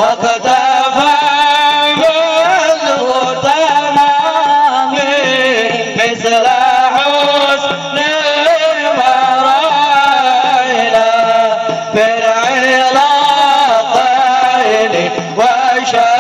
واختفى جزء تمام مثل حسن ما رأينا في العلاقين وشامي.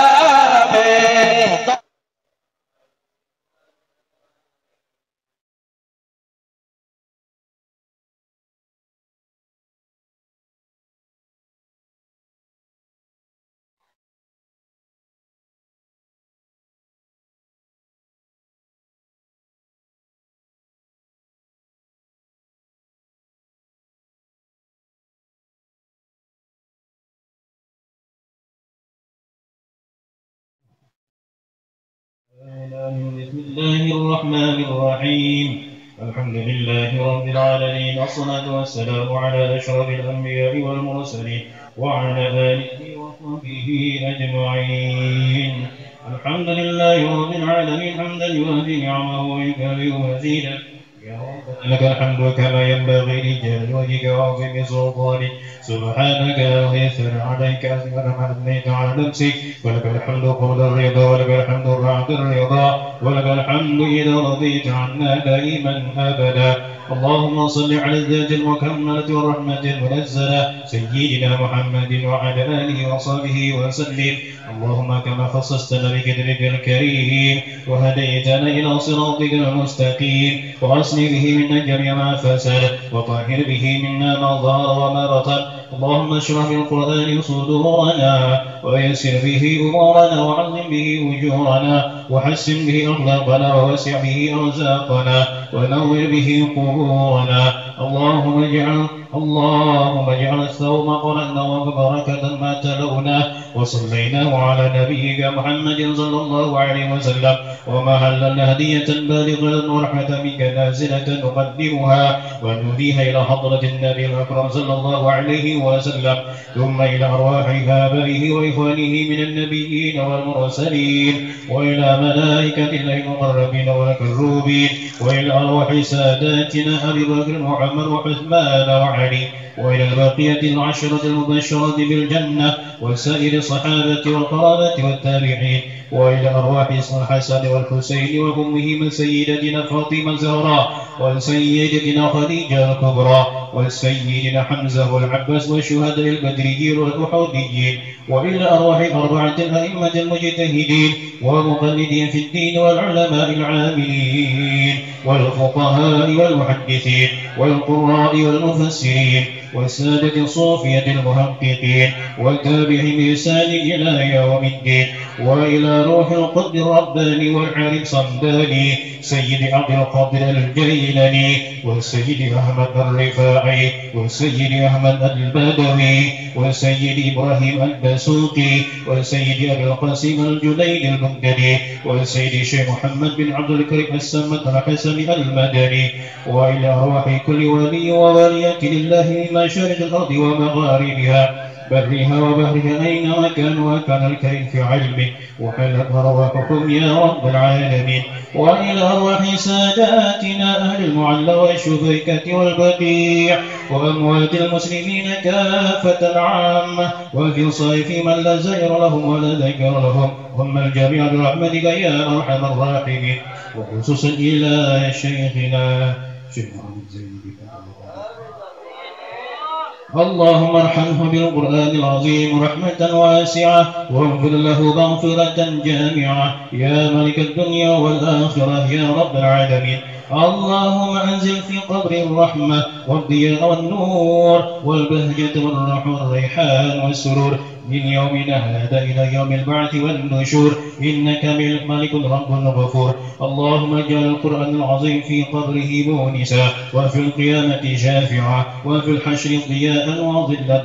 بسم الله الرحمن الرحيم. الحمد لله رب العالمين، والصلاة والسلام على أشرف الأنبياء والمرسلين وعلى آله وصحبه أجمعين. الحمد لله رب العالمين حمدا يوافي نعمه ويكافئ مزيدا. يا رب لك الحمد كما ينبغي لجلال وجهك وعظيم سلطانك. سبحانك لا يثر عليك أثمن ما أثنيت على نفسك، ولك الحمد قبل الرضا، ولك الحمد بعد الرضا، ولك الحمد إذا رضيت عنا دائما أبدا. اللهم صل على الذات المكملة والرحمة المنزلة سيدنا محمد وعلى آله وصحبه وسلم. اللهم كما خصصتنا بقدرك الكريم وهديتنا إلى صراطك المستقيم، وأصلح به منا جميع ما فسد، وطهر به منا ما ظهر وما بطن. اللهم اشرح بالقرآن صدورنا، ويسر به أمورنا، وعظم به أجورنا، وحسن به أخلاقنا، ووسع به أرزاقنا، ونور به قبورنا. اللهم اجعل الثوم قرأنا وبركة ما تلونا وصليناه على نبيك محمد صلى الله عليه وسلم، وما هللنا هدية بالغة ورحمة منك نازلة نقدمها ونهديها إلى حضرة النبي الأكرم صلى الله عليه وسلم، ثم إلى أرواح آبائه وإخوانه من النبيين والمرسلين، وإلى ملائكة الله المقربين والكروبين، وإلى أرواح ساداتنا أبي بكر وعمر وعثمان وعلي، وإلى البقية العشرة المبشرة بالجنة وسائر الصحابة والقرابة والتابعين، وإلى أرواح الحسن والحسين وأمهما سيدتنا فاطمة الزهراء، وسيدتنا خديجة الكبرى، وسيدنا حمزة والعباس والشهداء البدريين والأحوديين، وإلى أرواح أربعة الأئمة المجتهدين والمقلدين في الدين والعلماء العاملين والفقهاء والمحدثين والقراء والمفسرين والسادة الصوفية المحققين والتابعين بإحسان إلى يوم الدين، وإلى روح القطب الرباني والعارف الصمداني سيد عبد القادر الجيلاني والسيد أحمد الرفاعي والسيد أحمد البدوي والسيد إبراهيم الدسوقي والسيد أبي القاسم الجليل البغدادي والسيد الشيخ محمد بن عبد الكريم السمد الحسن المدني، وإلى أرواح كل ولي وولية لله من مشارق الأرض ومغاربها برها وبحرها أينما كان، وكان الكريم في علمه وحلت أرواحكم يا رب العالمين، وإلى أرواح ساداتنا أهل المعلى والشبيكة والبقيع وأموات المسلمين كافة العامة، وفي الصيف من لا زير لهم ولا ذكر لهم، هم الجميع برحمتك يا أرحم الراحمين، وخصوصا إلى شيخنا شيخ محمد زين. اللهم ارحمه بالقرآن العظيم رحمة واسعة، واغفر له مغفرة جامعة يا ملك الدنيا والآخرة يا رب العالمين. اللهم أنزل في قبر الرحمة والضياء والنور والبهجة والروح والريحان والسرور من يومنا هذا إلى يوم البعث والنشور، إنك ملك رب غفور. اللهم اجعل القرآن العظيم في قبره مونسا، وفي القيامة شافعا، وفي الحشر ضياء وظل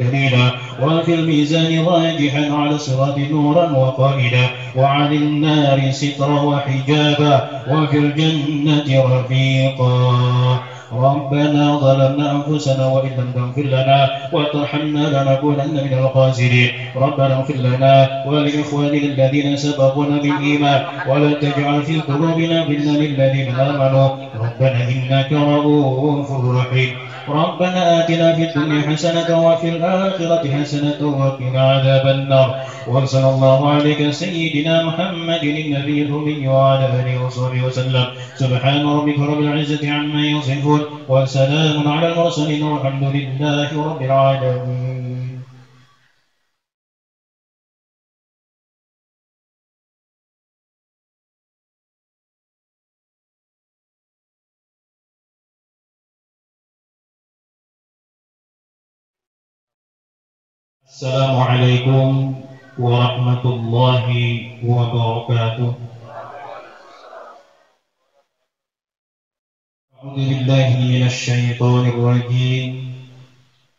دليلا، وفي الميزان راجحا، على الصراط نورا وقائدا، وعن النار سترا وحجابا، وفي الجنة رفيقا. ربنا ظلمنا أنفسنا وإن لم تغفر لنا وترحمنا لنكونن من الخاسرين. ربنا اغفر لنا ولإخواننا الذين سبقونا بالإيمان، ولا تجعل في قلوبنا غلا للذين آمنوا ربنا إنك رؤوف رحيم. ربنا آتنا في الدنيا حسنة وفي الآخرة حسنة وقنا عذاب النار. وصلى الله عليك سيدنا محمد النبي الأمي وعلى آله وصحبه وسلم. سبحان ربك رب العزة عما يصفون وسلام على المرسلين والحمد لله رب العالمين. Assalamualaikum warahmatullahi wabarakatuh. A'udzu billahi minasy syaithanir rajim.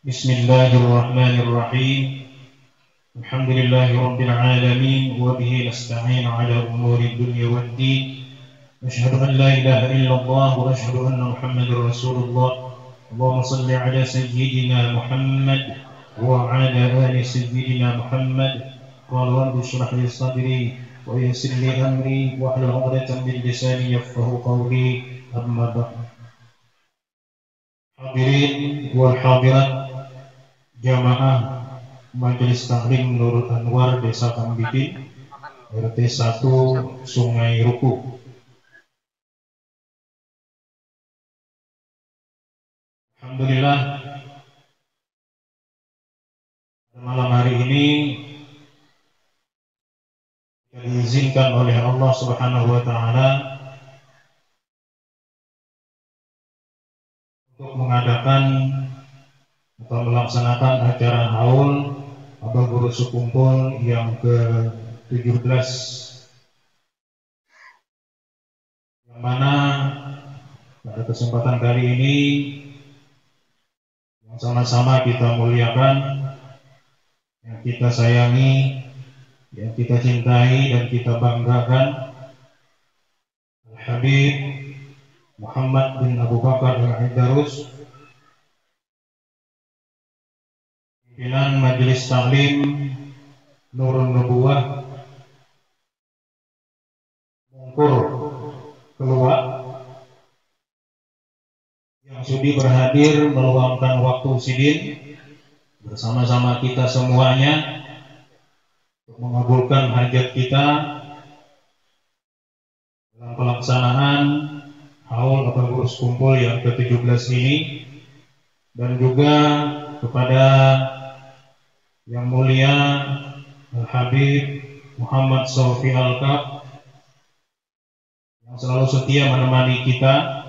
Bismillahir rahmanir rahim. Alhamdulillahi rabbil alamin wa bihi nasta'in 'ala umuri dunya waddin. Asyhadu an la ilaha illallah wa asyhadu anna Muhammadar Rasulullah. Allahumma shalli 'ala sayyidina Muhammad وعلى آل سيدنا محمد. قال رب اشرح لي صدري ويسر لي أمري واحلل عقدة من لساني يفقهوا قولي. أما بعد. Hadirin wal hadirat jamaah Majelis Taklim Nurul Anwar Desa Kambitin RT 1 Sungai Ruku. Alhamdulillah, malam hari ini diizinkan oleh Allah Subhanahu wa taala untuk mengadakan atau melaksanakan acara haul Abah Guru Sekumpul yang ke-17, yang mana pada kesempatan kali ini yang sama-sama kita muliakan, yang kita sayangi, yang kita cintai dan kita banggakan, Al-Habib Muhammad bin Abu Bakar Al-Aidarus, pimpinan Majelis Taklim Nurun Nubuwah Mungkur Keluak, yang sudi berhadir meluangkan waktu sidin bersama-sama kita semuanya untuk mengabulkan hajat kita dalam pelaksanaan haul Abah Guru Sekumpul yang ke-17 ini, dan juga kepada yang mulia Al-Habib Muhammad Sofi Al-Kab yang selalu setia menemani kita,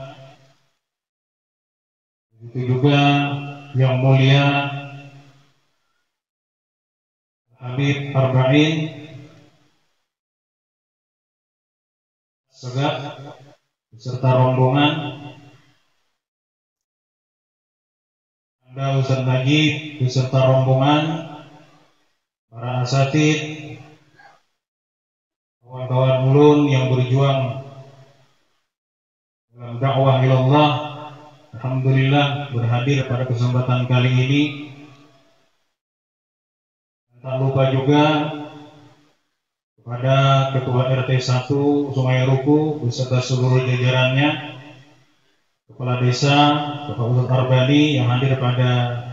begitu juga yang mulia Habib Arba'in Segaf beserta rombongan, Anda Ustaz Najib beserta rombongan, para asatid, kawan-kawan ulun yang berjuang dalam dakwah ilallah, alhamdulillah berhadir pada kesempatan kali ini. Tak lupa juga kepada Ketua RT 1 Sungai Ruku beserta seluruh jajarannya, Kepala Desa Bapak Ustaz Arbani yang hadir pada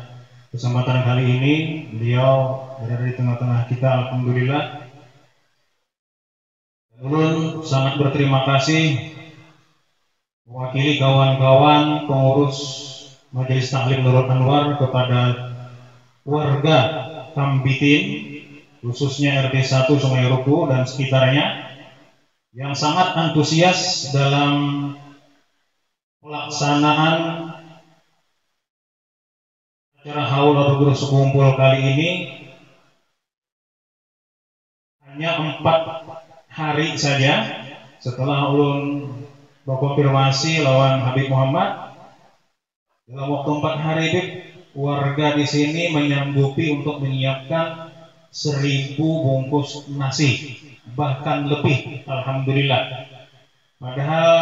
kesempatan kali ini. Beliau berada di tengah-tengah kita, alhamdulillah. Ulun sangat berterima kasih mewakili kawan-kawan pengurus Majelis Taklim Nurul Anwar kepada warga Kambitin, khususnya RT 1 Sungai Ruku dan sekitarnya, yang sangat antusias dalam pelaksanaan acara haul Abah Guru Sekumpul kali ini. Hanya 4 hari saja setelah ulun berkonfirmasi lawan Habib Muhammad, dalam waktu 4 hari itu warga di sini menyanggupi untuk menyiapkan 1000 bungkus nasi, bahkan lebih, alhamdulillah. Padahal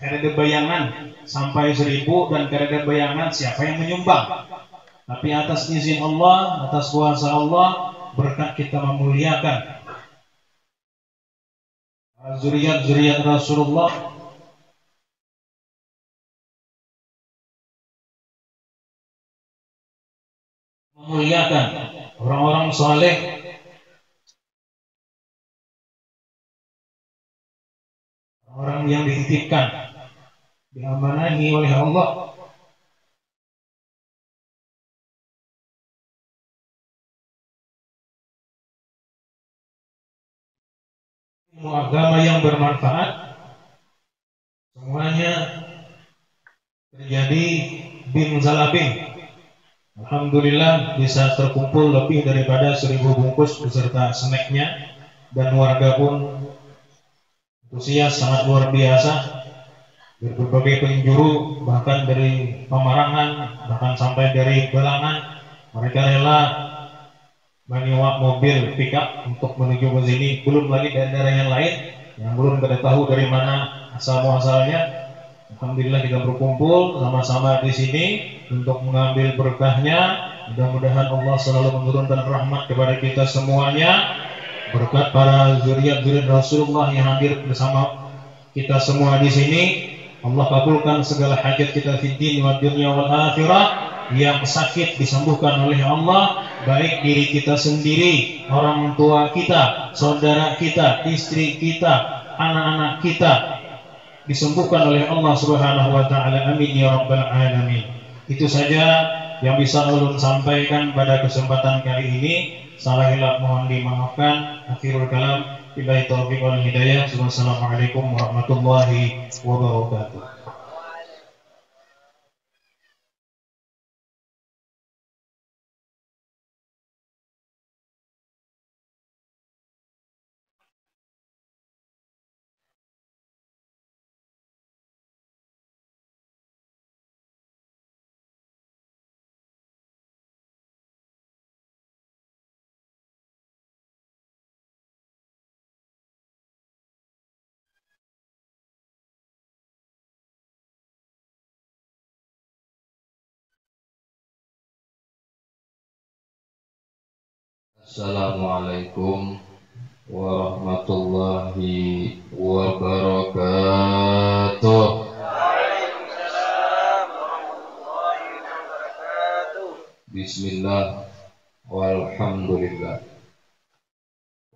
kada bayangan sampai 1000 dan kada bayangan siapa yang menyumbang. Tapi atas izin Allah, atas kuasa Allah, berkat kita memuliakan zuriat Rasulullah, Muliakan orang-orang saleh, orang yang dititipkan, diamanahi oleh Allah. Ilmu agama yang bermanfaat semuanya terjadi bin zalabin. Alhamdulillah bisa terkumpul lebih daripada 1000 bungkus beserta snacknya, dan warga pun antusias sangat luar biasa dari berbagai penjuru, bahkan dari Pemarangan, bahkan sampai dari Belangan. Mereka rela menyewa mobil pickup untuk menuju ke sini, belum lagi daerah yang lain yang belum kita tahu dari mana asal muasalnya. Alhamdulillah kita berkumpul sama-sama di sini untuk mengambil berkahnya. Mudah-mudahan Allah selalu menurunkan rahmat kepada kita semuanya, berkat para zuriat-zuriat Rasulullah yang hadir bersama kita semua di sini. Allah kabulkan segala hajat kita fid din wa dunya wal akhirah. Yang sakit disembuhkan oleh Allah, baik diri kita sendiri, orang tua kita, saudara kita, istri kita, anak-anak kita, disembuhkan oleh Allah Subhanahu wa taala. Amin ya rabbal alamin. Itu saja yang bisa ulun sampaikan pada kesempatan kali ini. Salah hilaf mohon dimaafkan. Akhirul kalam, billahi taufiq wal hidayah. Wassalamualaikum warahmatullahi wabarakatuh. Assalamualaikum warahmatullahi wabarakatuh. Bismillah walhamdulillah.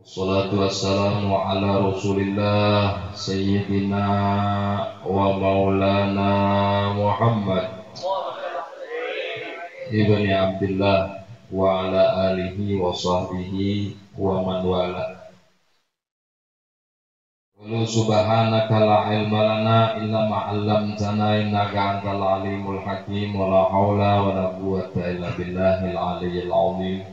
Wassalatu wassalamu ala Rasulillah Sayyidina wa maulana Muhammad ibni Abdullah wa ala alihi wa sahbihi wa man wala. Walau subhanaka la ilma lana illa ma 'allamtana innaka antal alimul hakim wa la haula wa la quwwata illa billahil aliyyil azim.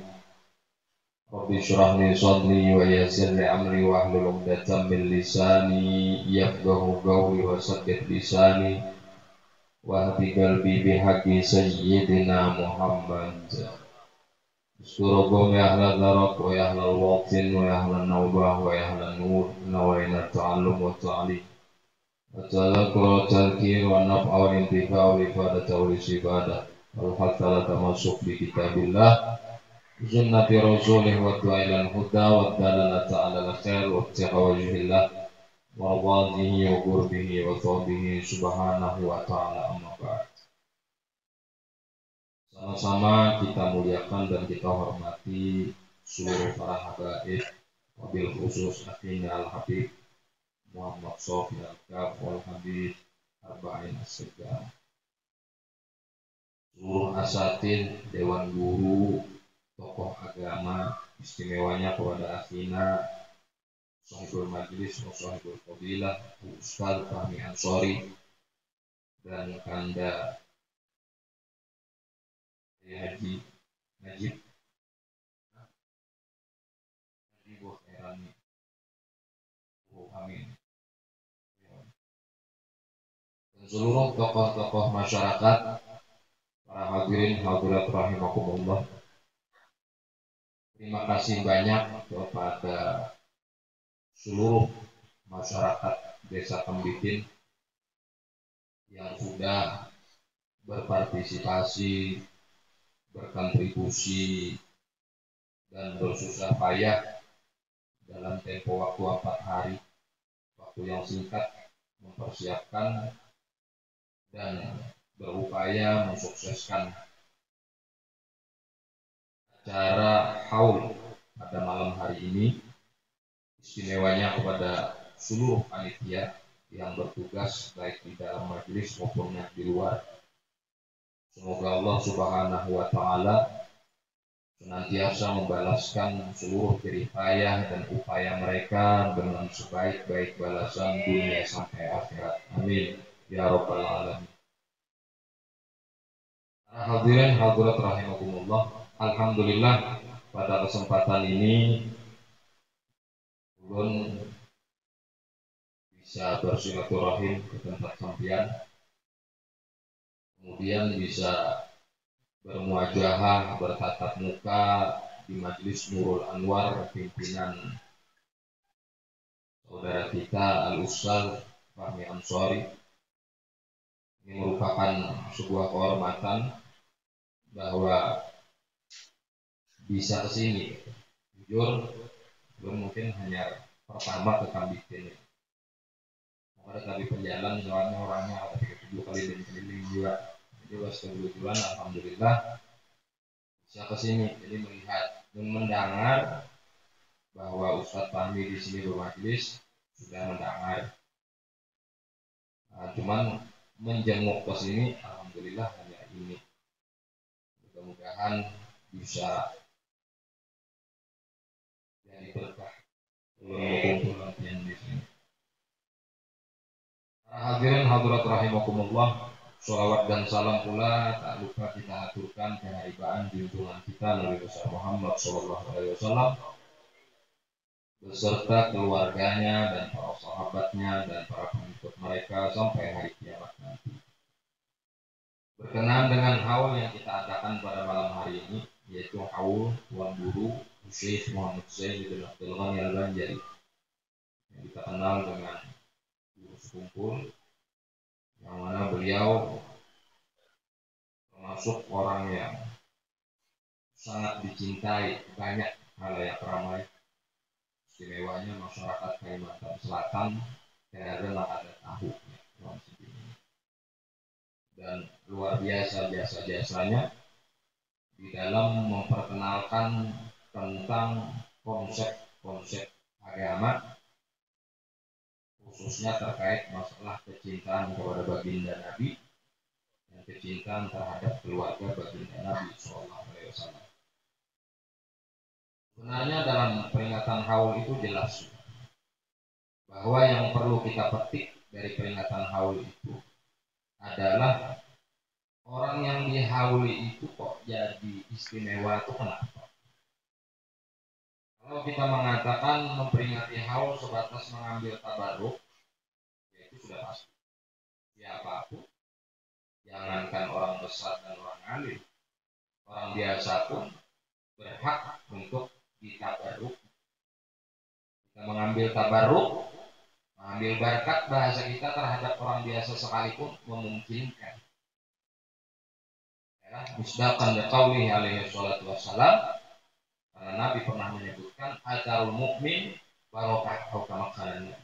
Rabbi shrah li sadri wa yassir li amri wa hlul 'uqdatam min lisani yafqahu qawli wa saddid lisani wa hadi qalbi bihaqqi sayyidina Muhammad. Syurukum ya ahlal darak wa ya ahlal waqtin wa ya ahlal nawbah wa ya ahlal nur nawaina ta'allum wa ta'lim wa ta'alakur wa ta'alkir wa naf'a wa intifa wa ifadah wa istibadah wal hatta la tamasuk bi kitabillah sunnati rasulih wa tu'ilan huda wa dalalata ala al-khair wa ibtiqa wajhillah wa wadhihi wa qurbihi wa thawbihi subhanahu wa ta'ala amma ba'd. Sama-sama kita muliakan dan kita hormati seluruh para habaib, wabil khusus akhina al-habib Muhammad Sofi al-Kaf wal-Habib Arba'in as-Segar, seluruh asatid, dewan guru, tokoh agama, istimewanya kepada akhina sahibul majlis, sahibul fadilah, Ustaz Fahmi Ansori, dan Kanda Haji Najib Bu Khairani Bu Amin, dan seluruh tokoh-tokoh masyarakat, para hadirin hadirat rahimakumullah. Terima kasih banyak kepada seluruh masyarakat Desa Kembitin yang sudah berpartisipasi, berkontribusi, dan bersusah payah dalam tempo waktu 4 hari, waktu yang singkat, mempersiapkan dan berupaya mensukseskan acara haul pada malam hari ini, istimewanya kepada seluruh panitia yang bertugas baik di dalam majelis maupun yang di luar. Semoga Allah Subhanahu wa Ta'ala senantiasa membalaskan seluruh jeripayah dan upaya mereka dengan sebaik-baik balasan dunia sampai akhirat. Amin ya rabbal alamin. Hadirin hadirat rahimakumullah, alhamdulillah pada kesempatan ini ulun bisa bersilaturahim ke tempat sampeyan, kemudian bisa bermuajahah, bertatap muka di Majelis Nurul Anwar pimpinan saudara kita Al-Ustaz Fahmi Ansori. Ini merupakan sebuah kehormatan bahwa bisa kesini. Jujur, belum mungkin hanya pertama ke Kambikin. Ada kali perjalanan soalnya orangnya ada 37 kali dan keliling juga. Jadi pas kebetulan alhamdulillah bisa kesini. Jadi melihat dan mendengar bahwa Ustadz Fahmi di sini bermajelis sudah mendengar. Nah, cuman menjenguk ke sini alhamdulillah hanya ini. Mudah-mudahan bisa jadi berkah untuk yang di sini. Hadirin hadirat rahimakumullah, sholawat dan salam pula tak lupa kita aturkan keharibaan junjungan kita Nabi besar Muhammad Sallallahu Alaihi Wasallam beserta keluarganya dan para sahabatnya dan para pengikut mereka sampai hari kiamat nanti. Berkenaan dengan haul yang kita adakan pada malam hari ini, yaitu haul Tuan Guru Syekh Muhammad Zain bin Abdul Ghani Al-Banjari yang kita kenal dengan Guru Sekumpul, yang mana beliau termasuk orang yang sangat dicintai banyak halayak ramai. Istimewanya masyarakat Kalimantan Selatan karena ada tahu dan luar biasa jasa-jasanya di dalam memperkenalkan tentang konsep-konsep agama, khususnya terkait masalah kecintaan kepada baginda Nabi dan kecintaan terhadap keluarga baginda Nabi Sallallahu Alaihi Wasallam. Sebenarnya dalam peringatan haul itu jelas bahwa yang perlu kita petik dari peringatan haul itu adalah orang yang dihauli itu kok jadi istimewa itu kenapa? Kalau kita mengatakan memperingati haul sebatas mengambil tabarruk, ya itu sudah pasti. Siapapun, jangankan orang besar dan orang alim, orang biasa pun berhak untuk ditabarruk. Kita mengambil tabarruk, mengambil berkat, bahasa kita terhadap orang biasa sekalipun memungkinkan. Ya, misdaqan liqaulihi alaihi salatu wassalam, karena Nabi pernah menyebutkan ajarul mukmin barokah makanannya.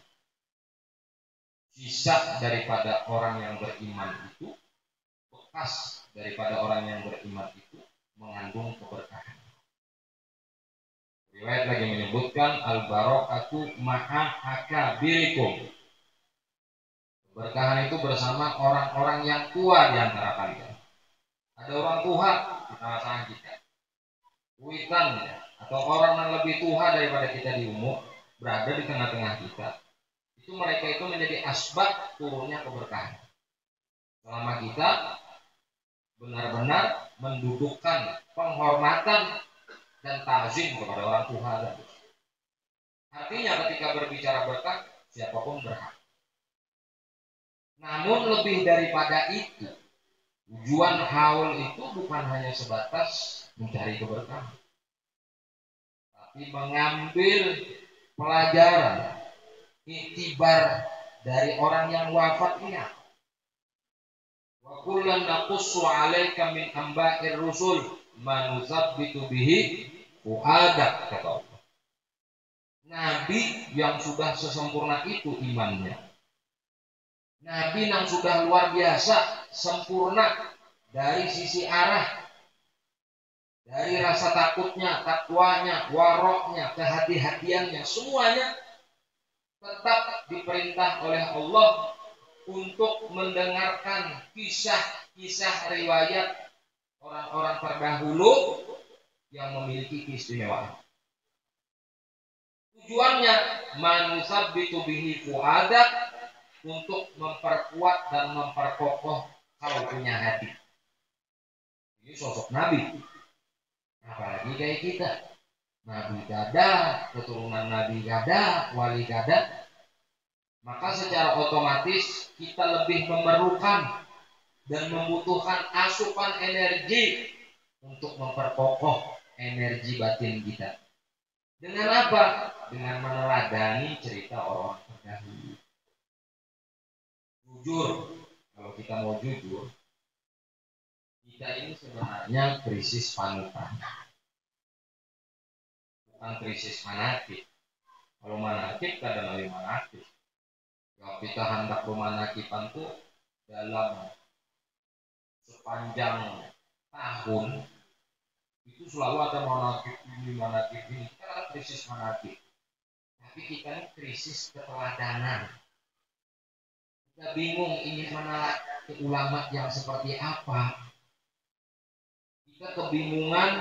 Sisa daripada orang yang beriman itu, bekas daripada orang yang beriman itu mengandung keberkahan. Riwayat lagi menyebutkan al-barakatu ma'a akabirikum. Keberkahan itu bersama orang-orang yang tua di antara kalian. Ada orang tua di tengah-tengah kita, kuitan ya, atau orang yang lebih tua daripada kita di umur berada di tengah-tengah kita. Itu mereka itu menjadi asbab turunnya keberkahan. Selama kita benar-benar mendudukkan penghormatan dan ta'zim kepada orang tua dan artinya ketika berbicara berkah, siapapun berhak. Namun lebih daripada itu, tujuan haul itu bukan hanya sebatas mencari keberkahan, tapi mengambil pelajaran, iktibar dari orang yang wafatnya. Wa kullan naqussu 'alaika min amba'ir rusul ma nusabbitu bihi fu'adak, kata Allah. Nabi yang sudah sesempurna itu imannya, Nabi yang sudah luar biasa sempurna dari sisi arah dari rasa takutnya, takwanya, waroknya, kehati-hatiannya, semuanya tetap diperintah oleh Allah untuk mendengarkan kisah-kisah riwayat orang-orang terdahulu yang memiliki keistimewaan. Tujuannya manusabbitu bihi fuadak, untuk memperkuat dan memperkokoh kau punya hati. Ini sosok Nabi. Apalagi kayak kita. Nabi gada, keturunan Nabi gada, wali gada. Maka secara otomatis kita lebih memerlukan dan membutuhkan asupan energi untuk memperkokoh energi batin kita. Dengan apa? Dengan meneladani cerita orang terdahulu. Jujur, kalau kita mau jujur, kita ini sebenarnya krisis panutan, bukan krisis manakib. Kalau manakib kadang lebih manakib. Kalau kita hendak memanakipan tuh dalam sepanjang tahun itu selalu ada manakib ini, manakib ini. Kita ada krisis manakib. Tapi kita ini krisis keteladanan. Kita bingung ingin meneladani ulama yang seperti apa. Kita kebingungan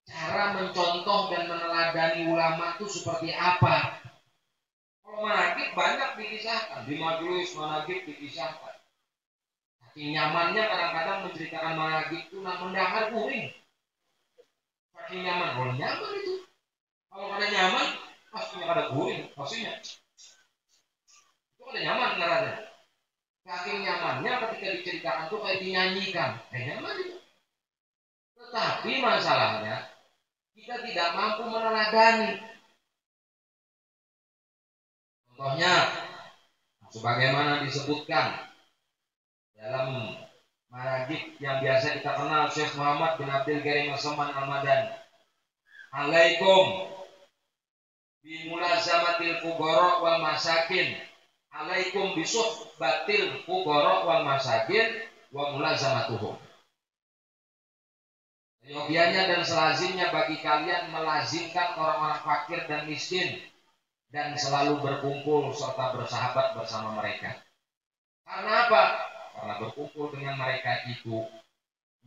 cara mencontoh dan meneladani ulama itu seperti apa. Kalau manakib banyak dikisahkan, di majelis manakib dikisahkan. Saking nyamannya kadang-kadang menceritakan manakib itu mendengar kuring. Saking nyaman, kalau nyaman itu. Kalau ada nyaman, pastinya ada kuring, pastinya. Itu ada nyaman dengarannya. Saking nyamannya ketika diceritakan itu kayak dinyanyikan, kayak nyaman itu. Tetapi masalahnya kita tidak mampu meneladani. Contohnya, sebagaimana disebutkan dalam manhaj yang biasa kita kenal Syekh Muhammad bin Abdul Karim As-Saman Al-Madani. Alaikum bimulazamatil fuqara wal masakin. Alaikum bisuhbatil fuqara wal masakin wa mulazamatuhum. Yogianya dan selazimnya bagi kalian melazimkan orang-orang fakir dan miskin dan selalu berkumpul serta bersahabat bersama mereka. Karena apa? Karena berkumpul dengan mereka itu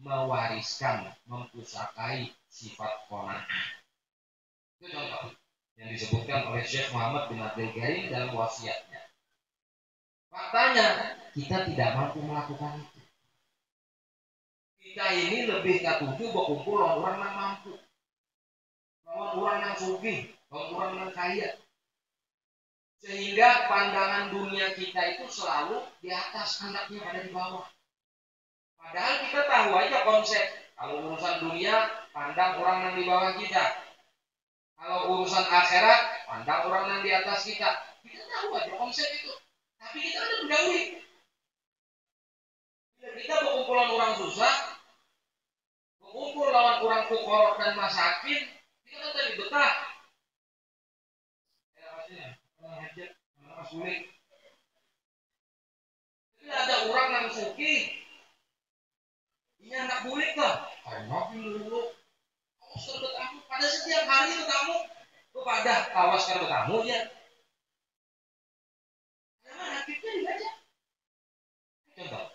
mewariskan, mempusakai sifat qanaah. Itu contoh yang disebutkan oleh Syekh Muhammad bin Abdul Karim dalam wasiatnya. Faktanya kita tidak mampu melakukan itu. Kita ini lebih ketujuh berkumpul lawan orang yang mampu, lawan orang yang sugih, lawan orang yang kaya. Sehingga pandangan dunia kita itu selalu di atas, hendaknya pada di bawah. Padahal kita tahu aja konsep. Kalau urusan dunia, pandang orang yang di bawah kita. Kalau urusan akhirat, pandang orang yang di atas kita. Kita tahu aja konsep itu. Tapi kita ada mendahului. Bila kita berkumpulan orang susah, berkumpul lawan orang fuqara dan masakin, kita kan tadi betah. Hajat, sulit. Jadi ada orang yang suki, ini anak bulik lah. Karena dulu, awas kalau bertamu, pada setiap hari bertamu, kepada awas kalau bertamu ya. Karena hakikatnya dibaca. Contoh.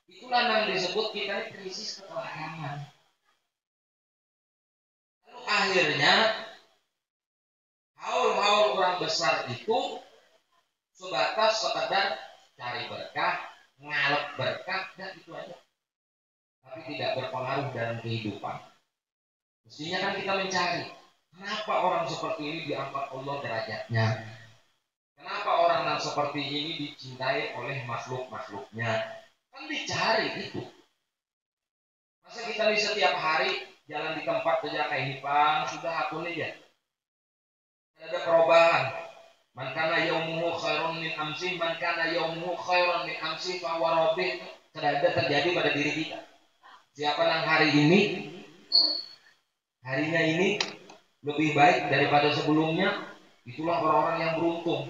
Itulah yang disebut kita ini krisis keteladanan. Akhirnya haul-haul orang besar itu sebatas sekedar cari berkah, ngalep berkah, dan itu aja. Tapi tidak berpengaruh dalam kehidupan. Mestinya kan kita mencari, kenapa orang seperti ini diangkat Allah derajatnya? Kenapa orang yang seperti ini dicintai oleh makhluk-makhluknya? Kan dicari itu. Masa kita di setiap hari jalan di tempat saja kayak hipang, sudah akun aja. Ada perubahan. Man kana yaumuhu khairun min amsi, man kana yaumuhu khairun min amsi fa huwa rabbih. Tidak terjadi pada diri kita. Siapa yang hari ini, harinya ini lebih baik daripada sebelumnya, itulah orang-orang yang beruntung.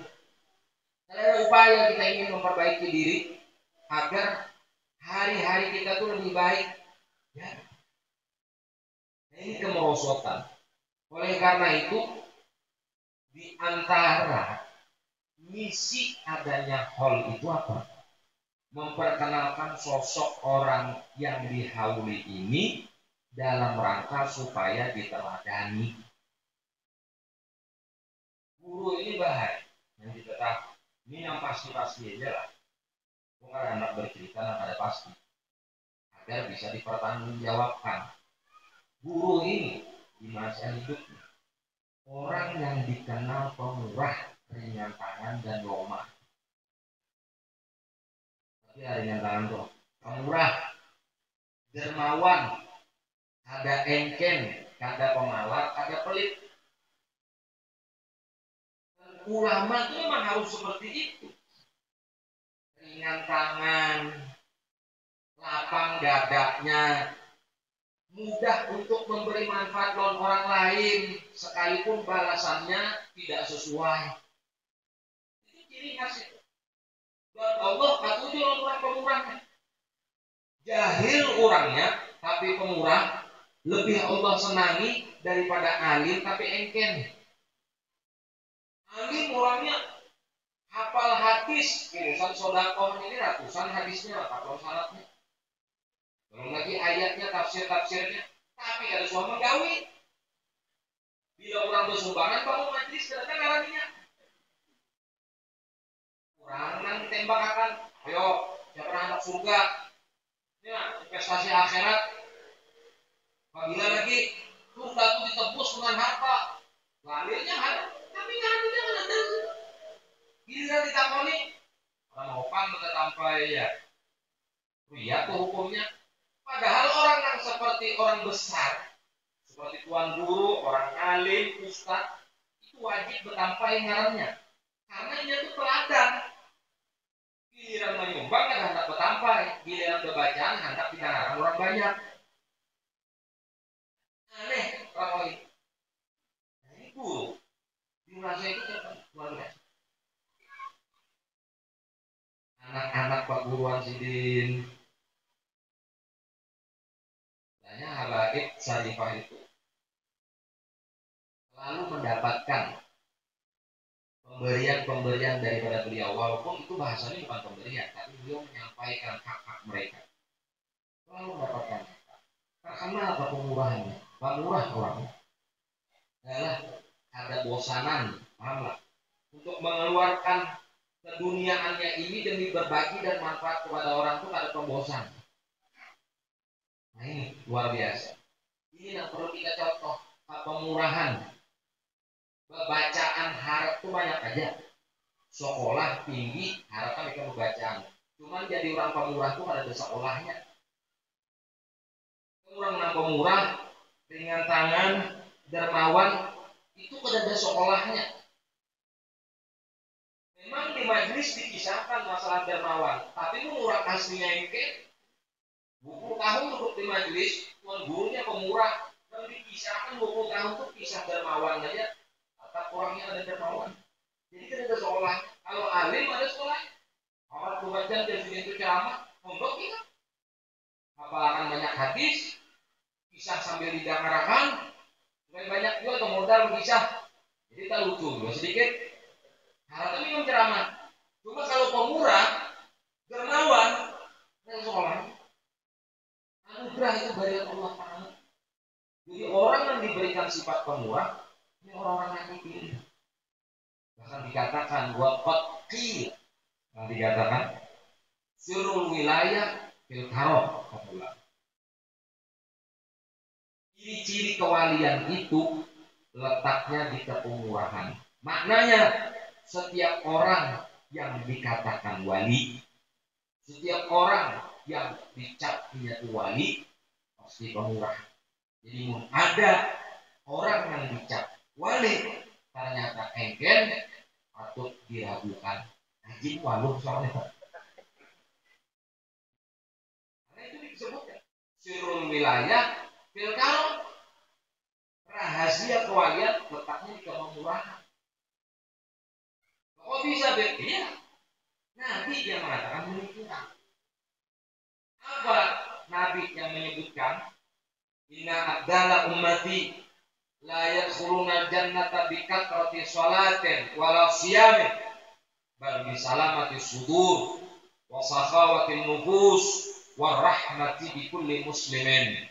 Ada upaya kita ingin memperbaiki diri agar hari-hari kita tuh lebih baik. Ya. Nah, ini kemerosotan. Oleh karena itu, di antara misi adanya hall itu apa? Memperkenalkan sosok orang yang dihauli ini dalam rangka supaya diteladani. Guru ini bahaya. Yang kita tahu. Ini yang pasti-pasti aja lah. Bukan anak bercerita yang ada pasti. Agar bisa dipertanggungjawabkan. Guru ini di masa hidupnya orang yang dikenal pemurah, ringan tangan dan lomah. Tapi ringan tangan tuh pemurah, dermawan, ada engken, ada pemalas, ada pelit. Ulama itu memang harus seperti itu. Ringan tangan, lapang dadanya, mudah untuk memberi manfaat buat orang lain, sekalipun balasannya tidak sesuai. Itu ciri khas itu. Dan Allah katuju orang pemurahnya. Jahil orangnya, tapi pemurah, lebih Allah senangi daripada alim tapi engken. Alim orangnya hafal hadis, urusan sodakoh ini ratusan hadisnya, hafal salatnya. Belum lagi ayatnya, tafsir-tafsirnya, tapi ada suami gawi. Bila orang bersumbangan bangun majlis, ternyata ngaraninya. Kurangan tembakan, ayo siapa anak surga? Ya, investasi akhirat. Apabila lagi surga itu ditebus dengan harta, lahirnya harta, tapi ngaraninya kan ada. Giliran ditakoni, orang opan udah sampai ya. Lihat tuh hukumnya. Padahal orang yang seperti orang besar, seperti tuan guru, orang alim, ustaz, itu wajib bertampai ngarannya. Karena dia itu teladan. Giliran menyumbang kan hendak bertampai, giliran berbacaan hendak didengarkan orang banyak. Aneh orang lain. Nah ini guru. Di masa itu luar biasa. Anak-anak perguruan sidin. Hanya habaib syarifah itu lalu mendapatkan pemberian-pemberian daripada beliau, walaupun itu bahasanya bukan pemberian, tapi beliau menyampaikan hak-hak mereka. Lalu mendapatkan terkenal apa pemurahannya, pemurah orangnya. Adalah ada bosanan, pahamlah, untuk mengeluarkan keduniaannya ini demi berbagi dan manfaat kepada orang itu ada pembosan. Nah ini luar biasa. Ini yang perlu kita contoh, pemurahan. Bacaan harap itu banyak aja. Sekolah tinggi, harapkan mereka bacaan. Cuman jadi orang pemurah itu ada sekolahnya. Orang yang pemurah, ringan tangan, dermawan, itu ada sekolahnya. Memang di majelis dikisahkan masalah dermawan, tapi murah aslinya ini 20 tahun duduk di majelis, tuan gurunya pemurah, dan dikisahkan 20 tahun itu kisah dermawan aja, kata orangnya ada dermawan. Jadi kan ada sekolah, kalau alim ada sekolah, orang kebacan dari itu ceramah, mondok kita, apalagi banyak hadis, kisah sambil didengarkan, supaya banyak juga atau modal kisah, jadi kita lucu juga sedikit, harapnya minum ceramah. Cuma kalau pemurah, dermawan, ada sekolah. Anugerah itu dari Allah Ta'ala. Jadi orang yang diberikan sifat pemurah ini orang-orang yang dipilih. Bahkan dikatakan waqad qil, yang dikatakan sirrul wilayah fil karom. Ciri-ciri kewalian itu letaknya di kepemurahan. Maknanya setiap orang yang dikatakan wali, setiap orang yang dicap dia itu wali pasti pemurah. Jadi ada orang yang dicap wali ternyata enggen, patut diragukan. Haji waluh soalnya. Karena itu disebutkan sirrul wilayah fil karom. Rahasia kewalian letaknya di kepemurahan. Kok bisa begitu? Nanti dia mengatakan demikian. Apa Nabi yang menyebutkan? Inna abdala ummati la yadkhuluna jannata bi kathrati shalatin wala siyamin bal bi salamati sudur wa sakhawati nufus wa rahmati bi kulli muslimin.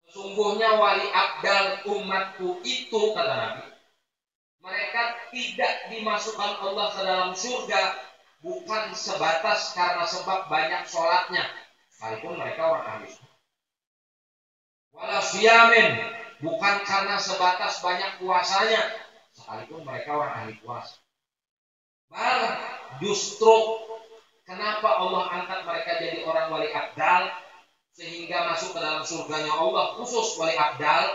Sesungguhnya wali abdal umatku itu, kata Nabi, mereka tidak dimasukkan Allah ke dalam surga bukan sebatas karena sebab banyak sholatnya, sekalipun mereka orang ahli. Wala siyamin, bukan karena sebatas banyak puasanya, sekalipun mereka orang ahli puasa. Bal justru kenapa Allah angkat mereka jadi orang wali abdal sehingga masuk ke dalam surganya Allah khusus wali abdal?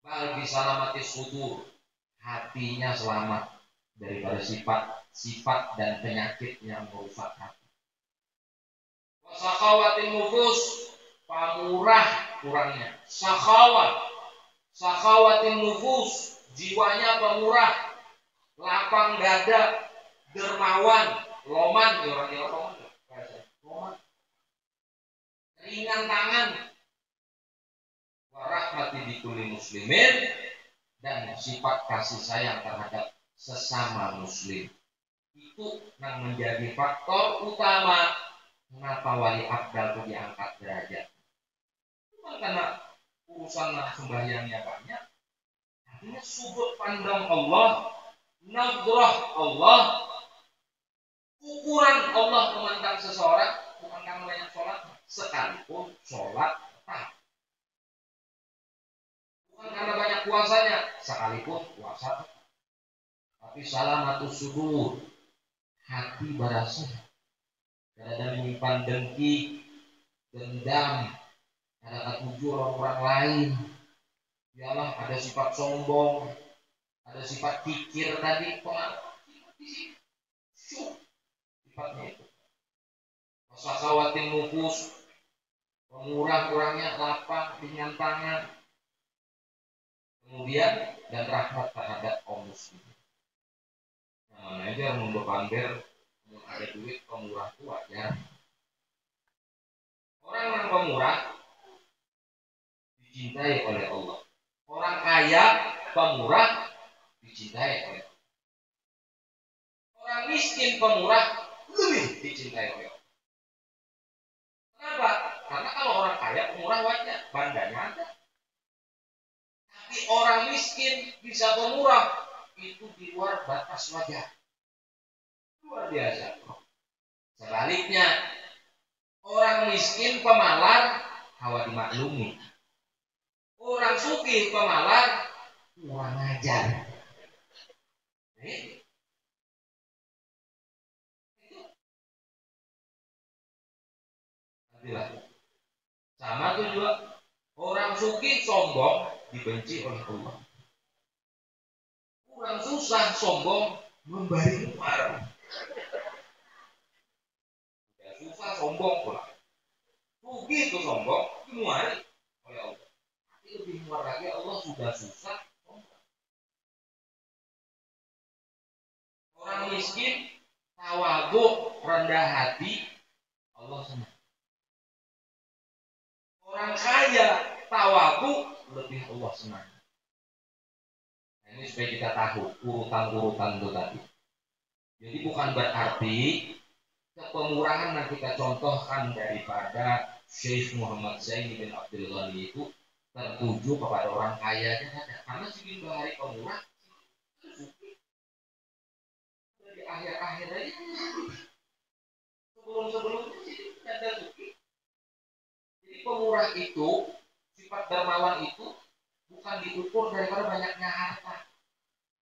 Bal bisalamati sudur, hatinya selamat daripada sifat dan penyakit yang merusak hati. Wasakhawatin nufus, pamurah kurangnya. Sakhawatin nufus, jiwanya pemurah, lapang dada, dermawan, loman, loman, ringan tangan, warahmati bikuli muslimin, dan sifat kasih sayang terhadap sesama muslim. Itu yang menjadi faktor utama kenapa wali abdal itu diangkat derajat. Bukan karena urusan sembahyangnya banyak, artinya sudut pandang Allah, nadrah Allah, ukuran Allah memandang seseorang bukan karena banyak sholat, sekalipun sholat tetap. Bukan karena banyak puasanya, sekalipun puasa tetap. Tapi salamatus sudur, hati bersih, tidak ada menyimpan dengki, dendam, ada ketujuh orang lain. Ialah ada sifat sombong, ada sifat kikir tadi, sifatnya itu. Wasakhawatin nufus, pemurah-kurangnya, lapang, ringan tangan. Kemudian dan rahmat terhadap kaum muslim. Nah, aja membebandir, ada duit pemurah itu wajar. Orang yang pemurah dicintai oleh Allah. Orang kaya pemurah dicintai oleh Allah. Orang miskin pemurah lebih dicintai oleh Allah. Kenapa? Karena kalau orang kaya pemurah wajar, bandanya ada. Tapi orang miskin bisa pemurah, itu di luar batas wajar. Luar biasa. Sebaliknya, orang miskin pemalar, hawa dimaklumi. Orang sugih pemalar, kurang ajar. Sama tuh juga, orang sugih sombong dibenci oleh Allah. Orang susah sombong memberi muar. Ya, susah sombong pula. Sugih itu sombong dimuari oleh Allah. Tapi lebih muar lagi, Allah sudah susah sombong. Orang miskin tawadhu, rendah hati, Allah senang. Orang kaya tawadhu, lebih Allah senang. Ini supaya kita tahu urutan-urutan itu tadi. Jadi bukan berarti kepemurahan yang kita contohkan daripada Syekh Muhammad Zaini bin Abdul Ghani itu tertuju kepada orang kaya saja. Karena si bin Bahari pemurah dari akhir-akhir aja sebelum-sebelumnya sih ada suki. Jadi pemurah itu, sifat dermawan itu bukan diukur daripada banyaknya harta,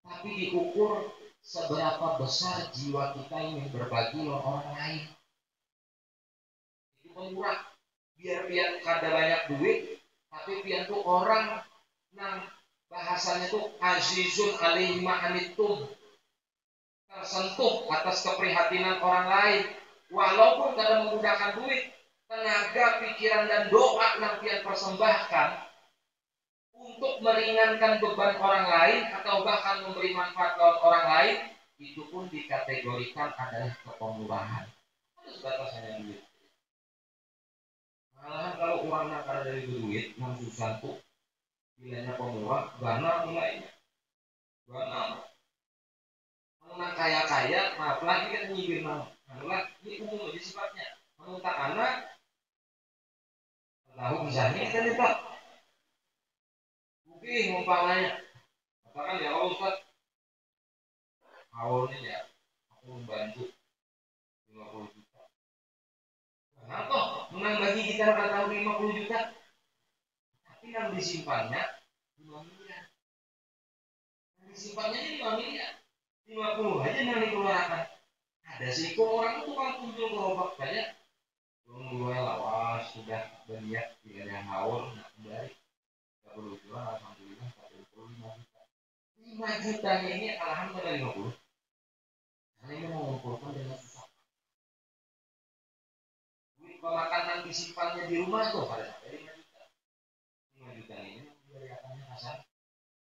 tapi diukur seberapa besar jiwa kita ingin berbagi dengan orang lain. Itu pemurah. Biar pian kada banyak duit, tapi pian tuh orang yang bahasanya tuh azizun alaihi ma'anittum, tersentuh atas keprihatinan orang lain, walaupun kada menggunakan duit, tenaga, pikiran dan doa yang pian persembahkan untuk meringankan beban orang lain atau bahkan memberi manfaat ke orang lain, itu pun dikategorikan adalah kepemurahan. Ada sebatas hanya duit. Malahan kalau orang nakal dari duit, yang susah tuh bilangnya pemurah, gana nilainya, gana. Orang kaya-kaya, maaf lagi kan nyibir nama. Ini umum aja sifatnya. Namun tak anak, tahu misalnya kan itu. Mungkin umpamanya, katakan ya Allah Ustaz, awalnya ya aku membantu 50 juta. Kenapa? Menang bagi kita tahun 50 juta. Tapi yang disimpannya 5 miliar. Yang disimpannya ini 5 miliar. 50 aja yang dikeluarkan. Ada sih kok orang itu kan kumpul gerobak banyak. Belum dua lawas sudah berniat tidak yang haul nak kembali. 30 juta alhamdulillah 45 juta. 5 jutanya ini alhamdulillah 50. Karena ini mau mengumpulkan dengan susah. Duit pemakanan disimpannya di rumah tuh pada sampai 5 juta. 5 juta ini biayakannya kasar.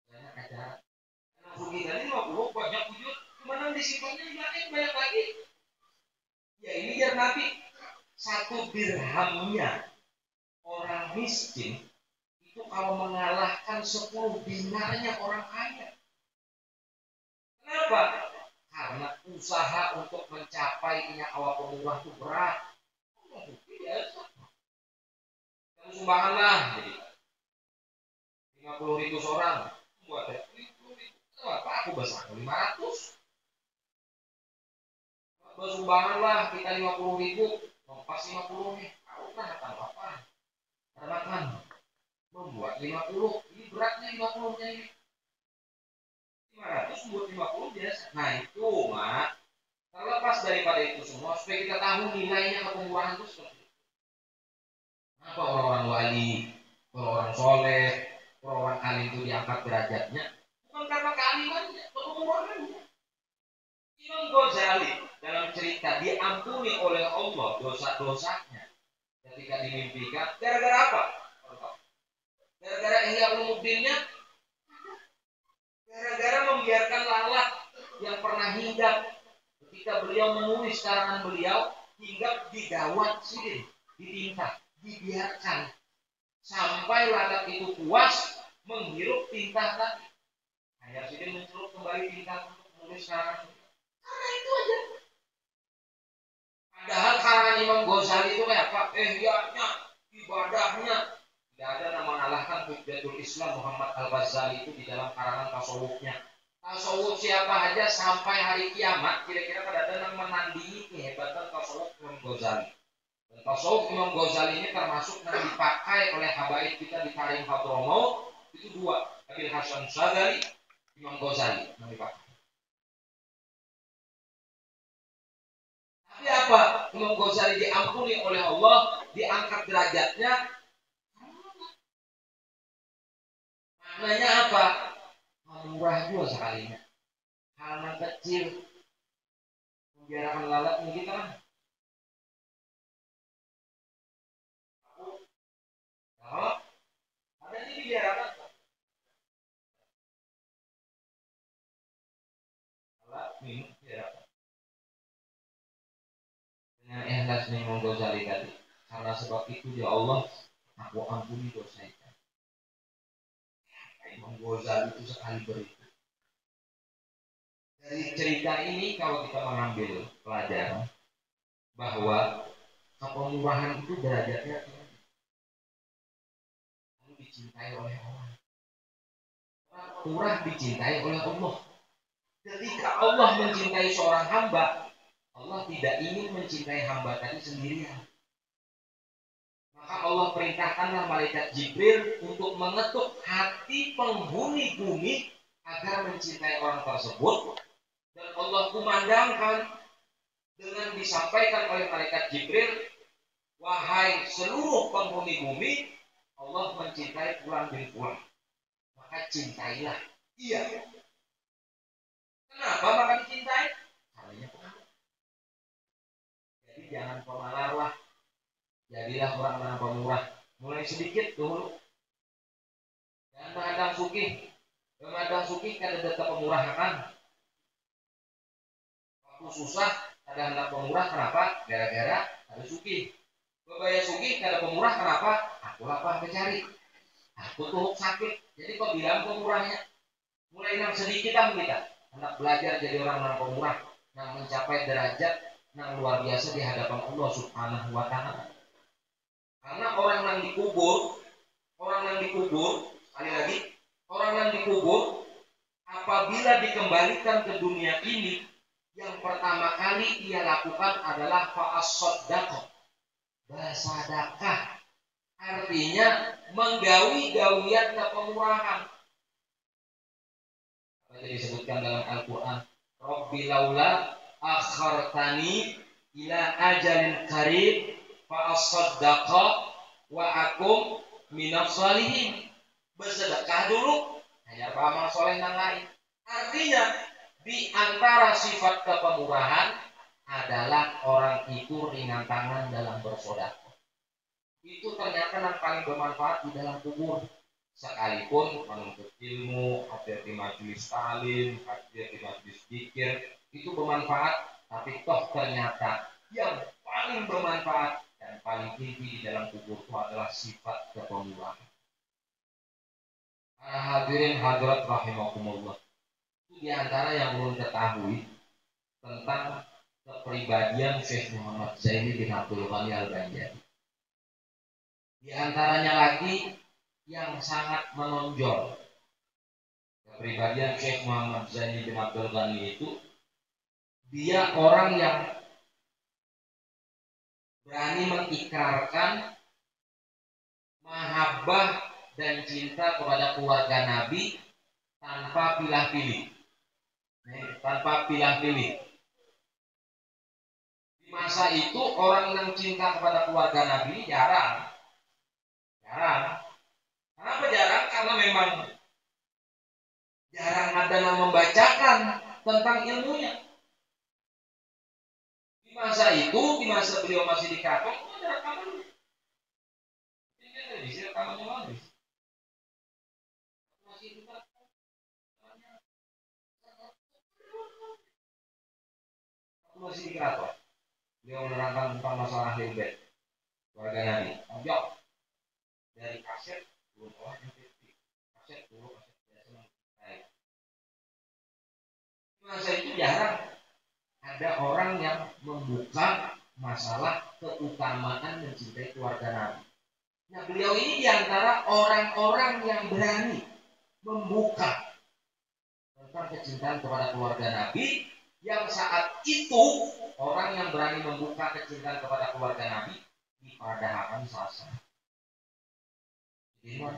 Banyak acara. Karena rugi tadi 50 banyak wujud. Kemana disimpannya banyak lagi. Ya ini biar Nabi 1 dirhamnya orang miskin itu kalau mengalahkan 10 dinarnya orang kaya. Kenapa? Karena usaha untuk mencapai awal pemurah itu berat. Biasa. Dan sumbanganlah jadi 50.000 seorang buat 50.000 apa aku besar 500. Bersumbanganlah kita 50.000, pas 50 nih, aku kan akan apa? Makan, membuat 50, ini beratnya 50-nya ini. 500 buat 50 biasa. Nah itu mak, terlepas daripada itu semua, supaya kita tahu nilainya kepemurahan itu seperti itu. Kenapa orang-orang wali, orang-orang soleh, orang-orang alim itu diangkat derajatnya? Bukan karena kealimannya, kepemurahannya. Imam Ghazali dalam cerita diampuni oleh Allah dosa-dosanya ketika dimimpikan gara-gara apa? Gara-gara Ihya Ulumuddinnya, gara-gara membiarkan lalat yang pernah hinggap ketika beliau menulis karangan beliau hinggap di gawat sidin, ditinta, dibiarkan sampai lalat itu puas menghirup tinta tadi. Hayar sidin mencelup kembali tinta untuk menulis karangan. Karena itu aja. Padahal karangan Imam Ghazali itu kayak apa? Ihya'nya, ibadahnya. Tidak ada yang mengalahkan Hujjatul Islam Muhammad Al-Ghazali itu di dalam karangan tasawufnya. Tasawuf siapa aja sampai hari kiamat kira-kira pada ada yang menandingi kehebatan tasawuf Imam Ghazali. Dan tasawuf Imam Ghazali ini termasuk yang dipakai oleh habaib kita di Karim Hadramaut itu 2. Abil Hasan Syadzali, Imam Ghazali yang dipakai. Tapi apa? Imam Ghazali diampuni oleh Allah, diangkat derajatnya. Maknanya apa? Murah juga sekalinya. Halaman kecil, membiarkan lalat ini kita kan. Kalau ada ini dibiarkan. Lalat minum biarkan. Dengan ikhlas Imam Ghazali tadi. Karena sebab itu ya Allah, aku ampuni dosa itu. Imam Ghazali itu sekali berikan. Dari cerita ini kalau kita mengambil pelajaran bahwa kepemurahan itu derajatnya dicintai oleh orang. Murah dicintai oleh Allah. Ketika Allah mencintai seorang hamba, Allah tidak ingin mencintai hamba tadi sendirian. Maka Allah perintahkanlah malaikat Jibril untuk mengetuk hati penghuni bumi agar mencintai orang tersebut. Dan Allah kumandangkan dengan disampaikan oleh malaikat Jibril, wahai seluruh penghuni bumi, Allah mencintai fulan bin fulan. Maka cintailah dia. Kenapa maka dicintai? Karena pemurah. Jadi jangan pemalarlah. Jadilah orang-orang pemurah. Mulai sedikit dulu. Jangan mengadang sugih. Mengadang sugih kan ada pemurahan. Waktu susah Ada hendak pemurah kenapa? Gara-gara ada sugih. Bebaya sugih kada pemurah kenapa? Aku lapar mencari. Aku tuh sakit. Jadi kok bilang pemurahnya? Mulai nang sedikit kita hendak belajar jadi orang nang pemurah, nang mencapai derajat nang luar biasa di hadapan Allah Subhanahu wa taala. Karena orang nang dikubur, sekali lagi, orang yang dikubur apabila dikembalikan ke dunia ini, yang pertama kali ia lakukan adalah fa'as-saddaqah, bersedekah. Artinya menggawi-gawian kepemurahan. Apa disebutkan dalam Al-Qur'an, Rabbi laula akhartani ila ajalin qarib fa'as-saddaqah wa akum minas sholihin. Bersedekah dulu, hanya beramal soleh yang lain. Artinya di antara sifat kepemurahan adalah orang itu ringan tangan dalam bersedekah. Itu ternyata yang paling bermanfaat di dalam kubur. Sekalipun menuntut ilmu, hadir di majelis talim, hadir di majelis zikir, itu bermanfaat. Tapi toh ternyata yang paling bermanfaat dan paling tinggi di dalam kubur itu adalah sifat kepemurahan. Hadirin hadirat rahimakumullah. Itu diantara yang belum ketahui tentang kepribadian Syekh Muhammad Zaini bin Abdul Ghani Al-Banjari. Di antaranya lagi yang sangat menonjol kepribadian Syekh Muhammad Zaini bin Abdul Ghani itu, dia orang yang berani mengikrarkan mahabbah dan cinta kepada keluarga Nabi tanpa pilih-pilih. Tanpa pilih-pilih. Di masa itu orang yang cinta kepada keluarga Nabi jarang. Kenapa jarang? Karena memang jarang ada yang membacakan tentang ilmunya. Di masa itu, di masa beliau masih di Kraton, itu ada rekaman. Ini bisa rekamannya mana? Masih di Kraton. Masih di Kraton. Beliau menerangkan tentang masalah Ahlul Bait, keluarga Nabi. Jauh dari kaset belum olah MP3. Kaset dulu kaset biasa baik. Masa itu jarang ada orang yang membuka masalah keutamaan mencintai keluarga Nabi. Nah, beliau ini diantara orang-orang yang berani membuka tentang kecintaan kepada keluarga Nabi, yang saat itu orang yang berani membuka kecintaan kepada keluarga Nabi di Padahakan Sasa. Dan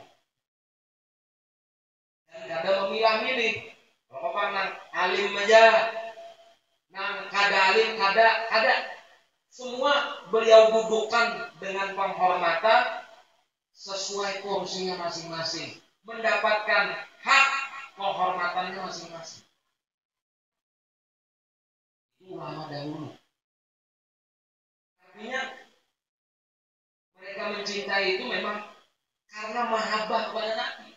kada memilah-milih. Kalau nang alim aja, nang kada alim, kada. Semua beliau dudukkan dengan penghormatan sesuai porsinya masing-masing, mendapatkan hak penghormatannya masing-masing. Itu ulama dahulu. Artinya mereka mencintai itu memang karena mahabbah kepada Nabi.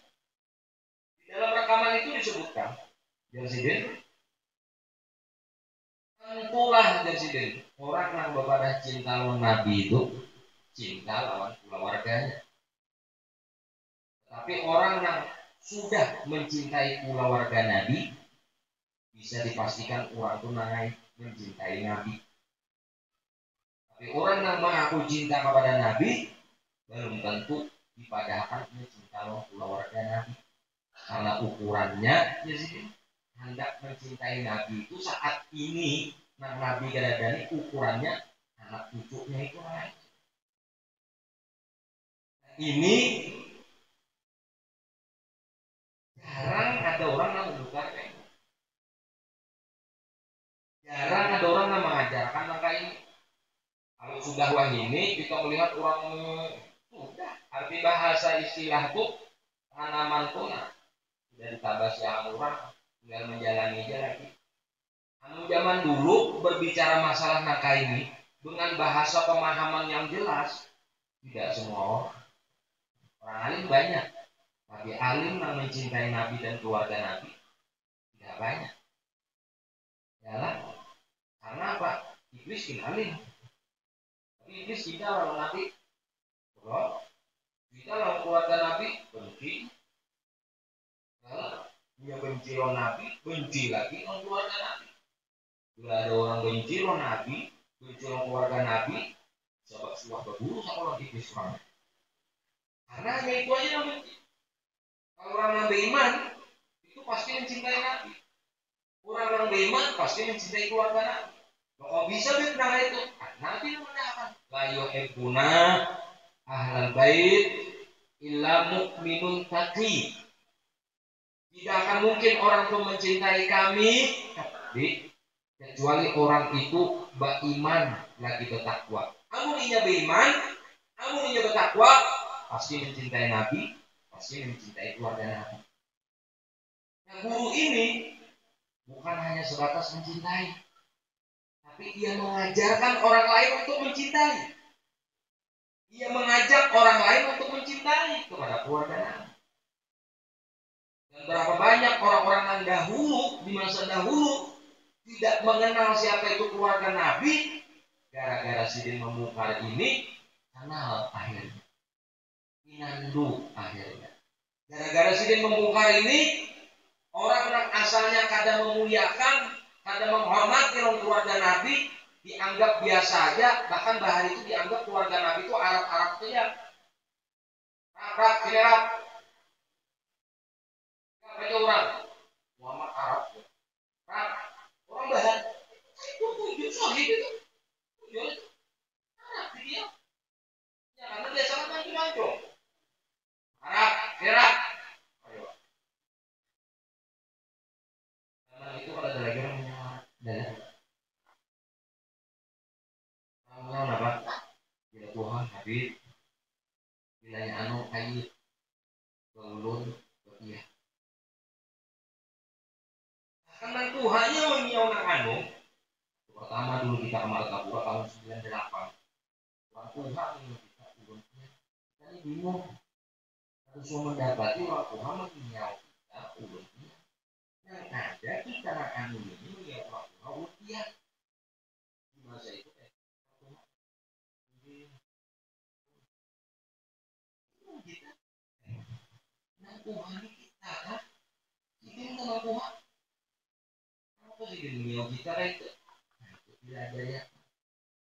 Di dalam rekaman itu disebutkan, Jersiden, tentulah Jersiden, orang yang bepada cinta lawan Nabi itu cinta lawan keluarganya. Tapi orang yang sudah mencintai keluarga Nabi, bisa dipastikan orang itu nangai mencintai Nabi. Tapi orang yang mengaku cinta kepada Nabi, belum tentu dipadahkan mencinta keluarga Nabi. Karena ukurannya jadi hendak mencintai Nabi itu saat ini nang Nabi gadadani ukurannya anak cucunya itu lain. Ini jarang ada orang yang membuka ini. Jarang ada orang yang mengajarkan langkah ini. Kalau sudah wahini kita melihat orang sudah arti bahasa istilah itu tanaman tuna dan tabas yang orang tinggal menjalani aja lagi. Anu zaman dulu berbicara masalah naka ini dengan bahasa pemahaman yang jelas, tidak semua orang alim banyak, tapi alim yang mencintai Nabi dan keluarga Nabi tidak banyak. Yalah, karena apa? iblis kinalin. Tapi iblis kita lawan Nabi, kita lawan keluarga Nabi benci. Dia benci lawan Nabi, benci lagi lawan keluarga Nabi. Bila ada orang benci lawan Nabi, benci lawan keluarga Nabi, sebab suah berburu sama orang iblis orang. Karena hanya itu aja yang benci. Kalau orang yang beriman, itu pasti mencintai Nabi. Orang yang beriman pasti mencintai keluarga Nabi. Kalau bisa benar itu, Nabi mengatakan, la yuhibbuna ahlal bait illa mu'minun taqi. Tidak akan mungkin orang itu mencintai kami kecuali orang itu beriman lagi bertakwa. Amuninya beriman, amuninya bertakwa, pasti mencintai Nabi, pasti mencintai keluarga Nabi. Nah, guru ini bukan hanya sebatas mencintai, tapi ia mengajarkan orang lain untuk mencintai. Ia mengajak orang lain untuk mencintai kepada keluarga Nabi. Dan berapa banyak orang-orang yang dahulu, di masa dahulu, tidak mengenal siapa itu keluarga Nabi, gara-gara Sidin Memungkar ini, kenal akhirnya. Inandu akhirnya. Gara-gara Sidin Memungkar ini, orang yang asalnya kadang memuliakan, kadang menghormati keluarga Nabi, dianggap biasa aja, bahkan bahari itu dianggap keluarga Nabi itu Arab-Arab saja. Arab, ini Arab. Baca orang Muhammad Arab, orang bahan itu tunjuk sahih itu tunjuk Arab dia ya karena dia sangat mancung-mancung Arab, ayo karena itu kalau ada lagi orang orang apa bila Tuhan Habib bilanya anu ayat belum iya. Karena Tuhannya menyiau nak anu. Pertama dulu kita ke Martapura tahun 98. Orang Tuhan menyiau kita ulunnya. Kita ini bingung. Harus mendapati orang Tuhan menyiau kita ulunnya. Yang ada kita nak anu ini menyiau orang Tuhan ulunnya. Di masa itu kita. Nah Tuhan kita kan. Ini nama Tuhan. Apa sih dunia kita itu? Tidak ada yang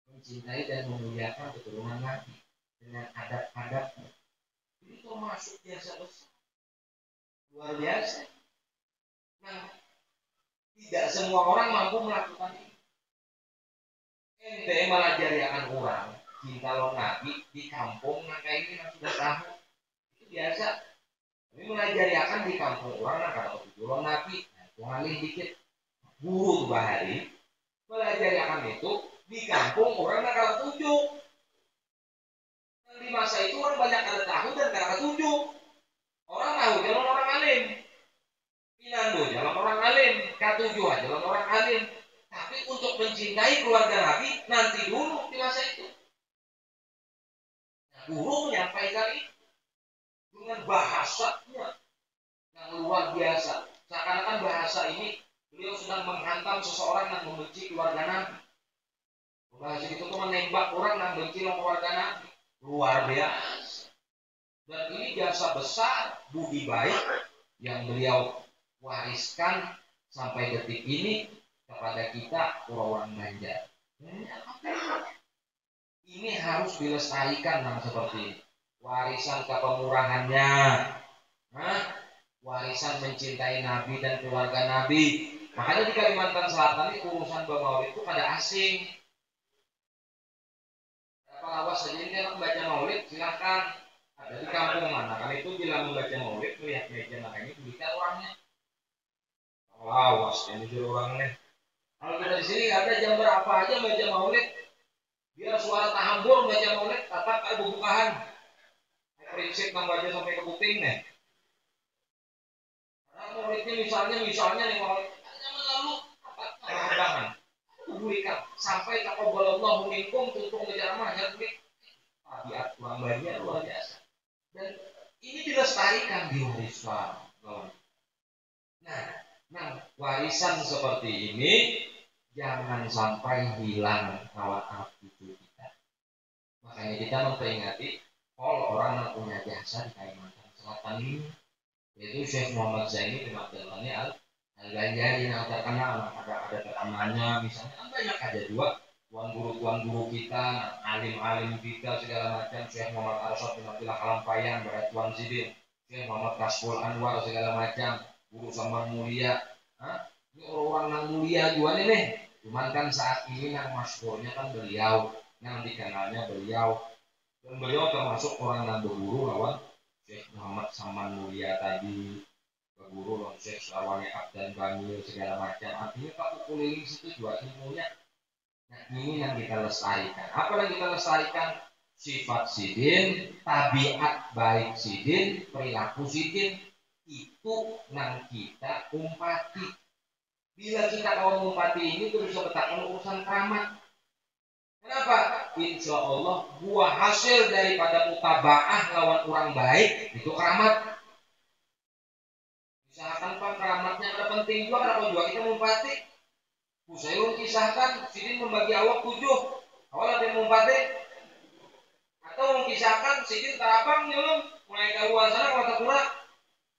mencintai dan memuliakan keturunan Nabi dengan adab-adabnya. Ini termasuk biasa besar, luar biasa. Nah, tidak semua orang mampu melakukan ini. Ente malah jariakan orang cinta lo Nabi di kampung yang kayak ini sudah tahu itu biasa. Ini melajariakan di kampung orang nah kalau lo Nabi, nah, ngalih dikit. Guru bahari belajarkan itu di kampung orang nak kalah tujuh. Dan di masa itu orang banyak ada tahu dan kalah tujuh. Orang tahu jalan orang alim, Pinando jalan orang alim, K7 jalan orang alim. Tapi untuk mencintai keluarga Nabi nanti dulu di masa itu. Nah, guru menyampaikan itu dengan bahasanya yang luar biasa. Seakan-akan bahasa ini beliau sedang menghantam seseorang yang membenci keluarga Nabi. Bahasa itu tuh menembak orang yang benci keluarga Nabi. Luar biasa. Dan ini jasa besar, budi baik yang beliau wariskan sampai detik ini kepada kita orang Banjar. Ini harus dilestarikan yang seperti ini. Warisan kepemurahannya, warisan mencintai Nabi dan keluarga Nabi. Makanya di Kalimantan Selatan ini urusan bermaulid itu pada asing. Berapa lawas saja ini kalau membaca maulid silakan. Ada di kampung mana kan itu bila membaca maulid melihat meja makanya belikan orangnya. Lawas yang disuruh orangnya. Kalau kita di sini ada jam berapa aja baca maulid, biar suara tahambur baca maulid tetap ada bubukahan. Prinsip nambah aja sampai ke kuping nih. Karena maulidnya misalnya nih maulid lalu apa berikan sampai taqabbalallahu minkum tuntung menceramah jadi tabiat lambannya luar biasa. Dan ini dilestarikan di wariskan. Nah, warisan seperti ini jangan sampai hilang kawan anak cucu kita. Makanya kita memperingati kalau orang yang punya jasa di Kalimantan Selatan ini, yaitu Syekh Muhammad Zaini bin Abdul Ghani Al-Ganjari yang terkenal, ada rekamannya, misalnya kan banyak aja juga tuan guru kita, alim kita segala macam, Syekh Muhammad Arsyad bin Abdullah Kalampayan, Tuan Zidin, Syekh Muhammad Kasful Anwar segala macam, guru Saman Mulia, ini orang yang mulia juga nih. Cuman kan saat ini yang masyhurnya kan beliau, yang dikenalnya beliau, dan beliau termasuk orang yang berguru lawan Syekh Muhammad Saman Mulia tadi, berguru lawan Syekh Srawani Abdan Bangil segala macam. Artinya Pak keliling situ juga ilmunya. Nah ini yang kita lestarikan. Apa yang kita lestarikan? Sifat sidin, tabiat baik sidin, perilaku sidin, itu yang kita umpati. Bila kita kaum umpati ini terus bertakon urusan keramat. Kenapa? Insya Allah buah hasil daripada mutabaah lawan orang baik itu keramat. Misalkan Pak keramatnya ada penting juga, kenapa juga kita umpati? Saya kisahkan sidin membagi awak 7. Awal ada yang umpati. Atau mengkisahkan sidin tarabang nyelum mulai keluar sana kalau terkurang.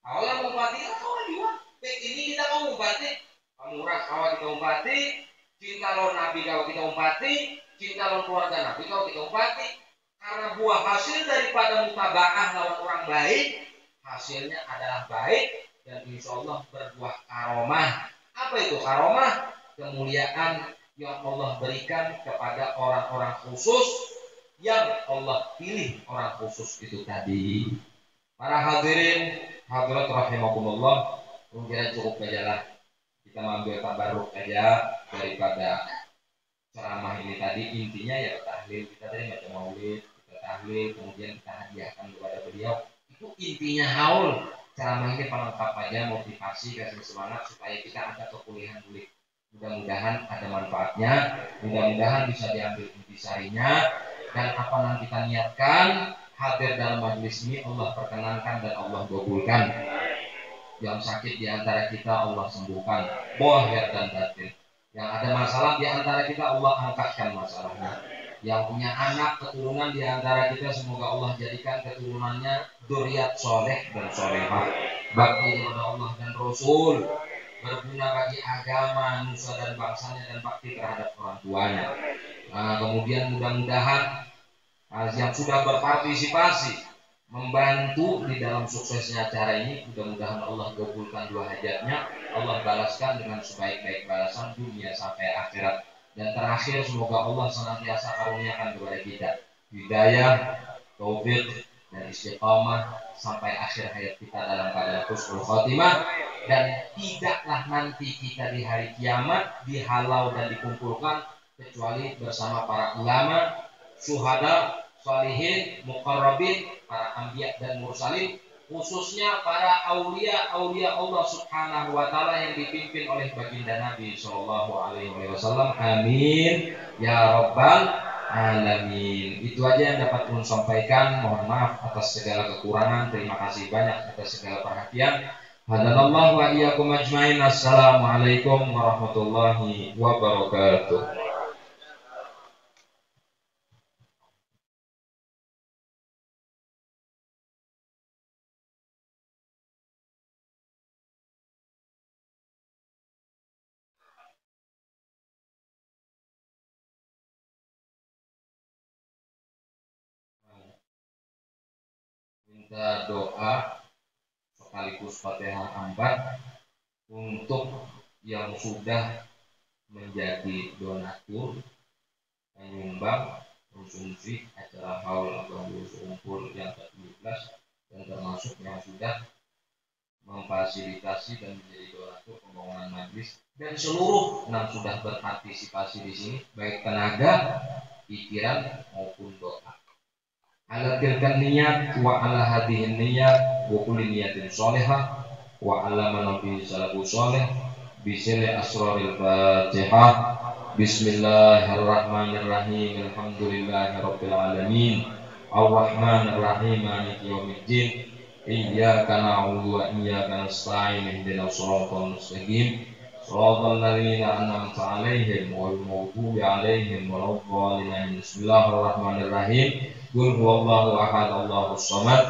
Awal yang umpati atau juga. Ini kita mau umpati. Murah kalau kita umpati, cinta lawan Nabi kalau kita umpati, cinta lawan keluarga Nabi kalau kita umpati. Karena buah hasil daripada mutabaah lawan orang baik, hasilnya adalah baik dan insya Allah berbuah karomah. Apa itu karomah? Kemuliaan yang Allah berikan kepada orang-orang khusus yang Allah pilih orang khusus itu tadi. Para hadirin, hadirat rahimakumullah, mungkin cukup aja lah. Kita mengambil tabarruk aja daripada ceramah ini tadi. Intinya ya tahlil, kita tadi baca maulid, kita tahlil, kemudian kita hadiahkan kepada beliau. Itu intinya haul. Ceramah ini pelengkap aja, motivasi, kasih semangat supaya kita ada kekuliahan dulu. Mudah-mudahan ada manfaatnya, mudah-mudahan bisa diambil intisarinya, dan apa yang kita niatkan hadir dalam majelis ini Allah perkenankan dan Allah kabulkan. Yang sakit di antara kita Allah sembuhkan, zahir dan batin. Yang ada masalah di antara kita Allah angkatkan masalahnya. Yang punya anak keturunan di antara kita semoga Allah jadikan keturunannya dzurriyyat soleh dan solehah, bakti kepada Allah dan Rasul, berguna bagi agama, nusa dan bangsanya, dan bakti terhadap orang tuanya. Nah, kemudian mudah-mudahan yang sudah berpartisipasi membantu di dalam suksesnya acara ini, mudah-mudahan Allah kabulkan dua hajatnya, Allah balaskan dengan sebaik-baik balasan dunia sampai akhirat. Dan terakhir semoga Allah senantiasa karuniakan kepada kita hidayah, taufik dan istiqamah sampai akhir hayat kita dalam keadaan husnul khotimah, dan tidaklah nanti kita di hari kiamat dihalau dan dikumpulkan kecuali bersama para ulama, syuhada, salihin, muqarrabin, para anbiya dan mursalin, khususnya para aulia Allah Subhanahu wa taala yang dipimpin oleh baginda Nabi sallallahu alaihi wasallam. Amin ya rabbal alamin. Itu aja yang dapat saya sampaikan. Mohon maaf atas segala kekurangan. Terima kasih banyak atas segala perhatian. Hadanallahu wa iyyakum ajmain. Assalamualaikum warahmatullahi wabarakatuh. Minta doa sekaligus Fatihah ambat untuk yang sudah menjadi donatur, menyumbang konsumsi acara haul atau umpul yang ke-17, dan termasuk yang sudah memfasilitasi dan menjadi donatur pembangunan majlis, dan seluruh yang sudah berpartisipasi di sini baik tenaga, pikiran maupun doa. Ala tilkan niat wa ala hadihin niat wa kulli niyatin sholihah wa ala manabi salafu sholih bisili asraril fatihah. Bismillahirrahmanirrahim. Alhamdulillahi rabbil alamin. Ar-Rahmanir-Rahim. Maliki yaumiddin. Iyyaka na'budu wa iyyaka nasta'in. Ihdinas siratal mustaqim. صراط الذين أنعمت عليهم غير المغضوب عليهم ولا الضالين. بسم الله الرحمن الرحيم. قل هو الله أحد الله الصمد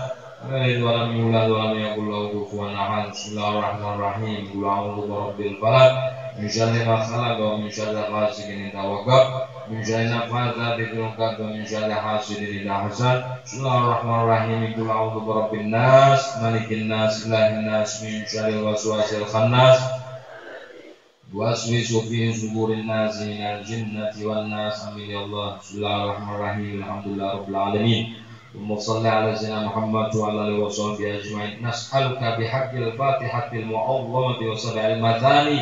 لم يلد ولم يولد ولم يكن له كفوا أحد. بسم الله الرحمن الرحيم. قل أعوذ برب الفلق من شر ما خلق ومن شر غاسق إذا وقب من شر النفاثات في العقد ومن شر حاسد إذا حسد. بسم الله الرحمن الرحيم. قل أعوذ برب الناس ملك الناس إله الناس من شر الوسواس الخناس وسوس في صدور الناس من الجنة والناس. آمين يا الله. بسم الله الرحمن الرحيم. الحمد لله رب العالمين. اللهم صل على سيدنا محمد وعلى آله وصحبه أجمعين. نسألك بحق الفاتحة المعظمة وسبع المثاني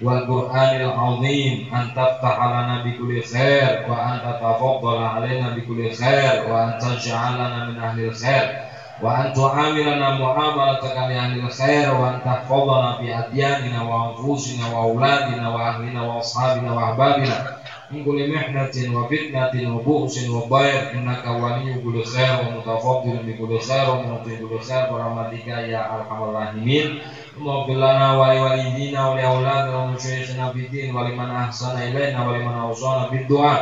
والقرآن العظيم أن تفتح لنا بكل خير وأن تتفضل علينا بكل خير وأن تجعلنا من أهل الخير وأن تعاملنا معاملتك لأهل الخير وأن تحفظنا في أدياننا وأنفسنا وأولادنا وأهلنا وأصحابنا وأحبابنا من كل محنة وفتنة وبؤس وضيق إنك ولي كل خير ومتفضل بكل خير ومعطي كل خير برحمتك يا أرحم الراحمين. اللهم اغفر لنا ولوالدينا ولأولادنا ومشايخنا في الدين ولمن أحسن إلينا ولمن أوصانا بالدعاء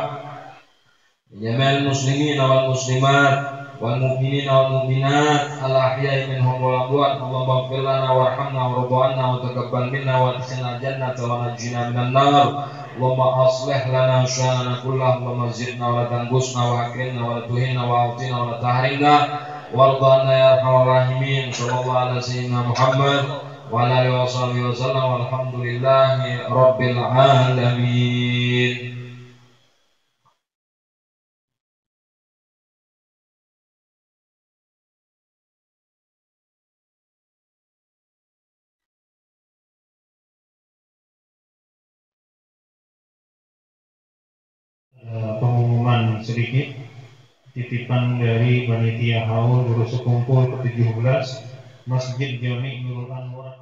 لجميع المسلمين والمسلمات والمؤمنين والمؤمنات الأحياء منهم والأموات. اللهم اغفر لنا وارحمنا وارض عنا وتقبل منا وادخلنا الجنة ونجنا من النار. اللهم أصلح لنا شأننا كله. اللهم زدنا ولا تنقصنا وأكرمنا ولا تهنا وأعطنا ولا تحرمنا وارض عنا يا أرحم الراحمين. صلى الله على سيدنا محمد وعلى آله وصحبه وسلم والحمد لله رب العالمين. Pengumuman sedikit, titipan dari panitia haul guru sekumpul ke-17 Masjid Jami Nurul Anwar.